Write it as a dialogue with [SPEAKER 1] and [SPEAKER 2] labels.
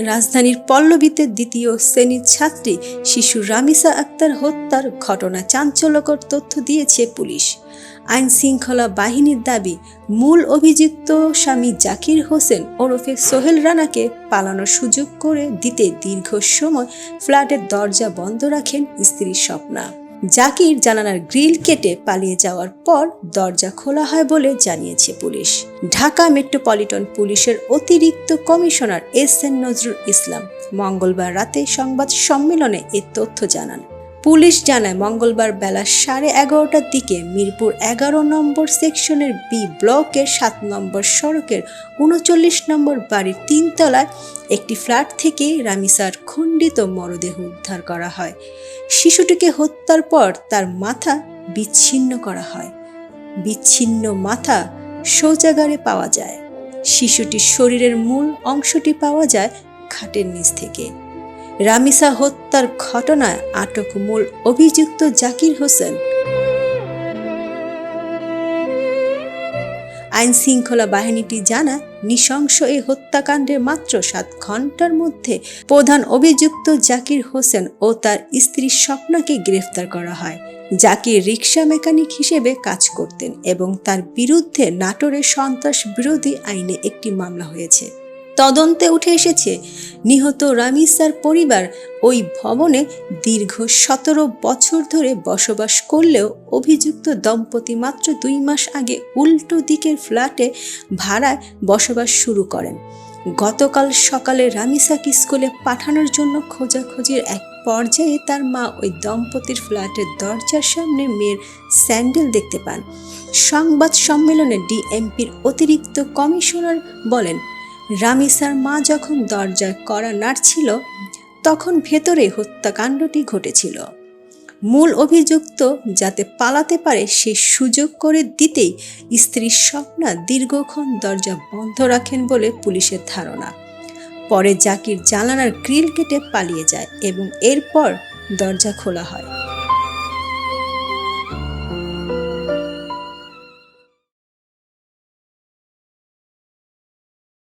[SPEAKER 1] রাজধানীর পল্লবীতে দ্বিতীয় শ্রেণীর ছাত্রী শিশু রামিসা আক্তার হত্যার ঘটনা চাঞ্চল্যকর তথ্য দিয়েছে পুলিশ। আইন শৃঙ্খলা বাহিনীর দাবি, মূল অভিযুক্ত স্বামী জাকির হোসেন ওরফে সোহেল রানাকে পালানোর সুযোগ করে দিতে দীর্ঘ সময় ফ্ল্যাটের দরজা বন্ধ রাখেন স্ত্রী স্বপ্না। জাকির জানালার গ্রিল কেটে পালিয়ে যাওয়ার পর দরজা খোলা হয় বলে জানিয়েছে পুলিশ। ঢাকা মেট্রোপলিটন পুলিশের অতিরিক্ত কমিশনার এস.এন. নজরুল ইসলাম মঙ্গলবার রাতে সংবাদ সম্মেলনে এ তথ্য জানান। পুলিশ জানায়, মঙ্গলবার বেলা 11:30টার দিকে মিরপুর 11 নম্বর সেকশনের বি ব্লকের 7 নম্বর সড়কের 39 নম্বর বাড়ির 3 তলায় একটি ফ্ল্যাট থেকে রামিসার খণ্ডিত মরদেহ উদ্ধার করা হয়। শিশুটিকে হত্যার পর তার মাথা বিচ্ছিন্ন করা হয়। বিচ্ছিন্ন মাথা শৌচাগারে পাওয়া যায়। শিশুটির শরীরের মূল অংশটি পাওয়া যায় খাটের নিচ থেকে। রামিসা হত্যার ঘটনায় আটক মূল অভিযুক্ত জাকির হোসেন। আইন শৃঙ্খলা বাহিনীটি জানায়, নৃশংস এই হত্যাকাণ্ডের মাত্র 7 ঘন্টার মধ্যে প্রধান অভিযুক্ত জাকির হোসেন ও তার স্ত্রী স্বপ্নাকে গ্রেফতার করা হয়। জাকির রিকশা মেকানিক হিসেবে কাজ করতেন এবং তার বিরুদ্ধে নাটোরের সন্ত্রাস বিরোধী আইনে একটি মামলা হয়েছে। তদন্তে উঠে এসেছে, নিহত রামিসার পরিবার ওই ভবনে দীর্ঘ 17 বছর ধরে বসবাস করলেও অভিযুক্ত দম্পতি মাত্র 2 মাস আগে উল্টো দিকের ফ্ল্যাটে ভাড়ায় বসবাস শুরু করেন। গতকাল সকালে রামিসাকে স্কুলে পাঠানোর জন্য খোঁজাখুঁজির এক পর্যায়ে তার মা ওই দম্পতির ফ্ল্যাটের দরজার সামনে মেয়ের স্যান্ডেল দেখতে পান। সংবাদ সম্মেলনে ডিএমপির অতিরিক্ত কমিশনার বলেন, রামিসার মা যখন দরজায় কড়া নাড়ছিল তখন ভেতরে হত্যাকাণ্ডটি ঘটেছিল। মূল অভিযুক্ত যাতে পালাতে পারে সে সুযোগ করে দিতেই স্ত্রী স্বপ্না দীর্ঘক্ষণ দরজা বন্ধ রাখেন বলে পুলিশের ধারণা। পরে জাকির জানালার গ্রিল কেটে পালিয়ে যায় এবং এরপর দরজা খোলা হয়।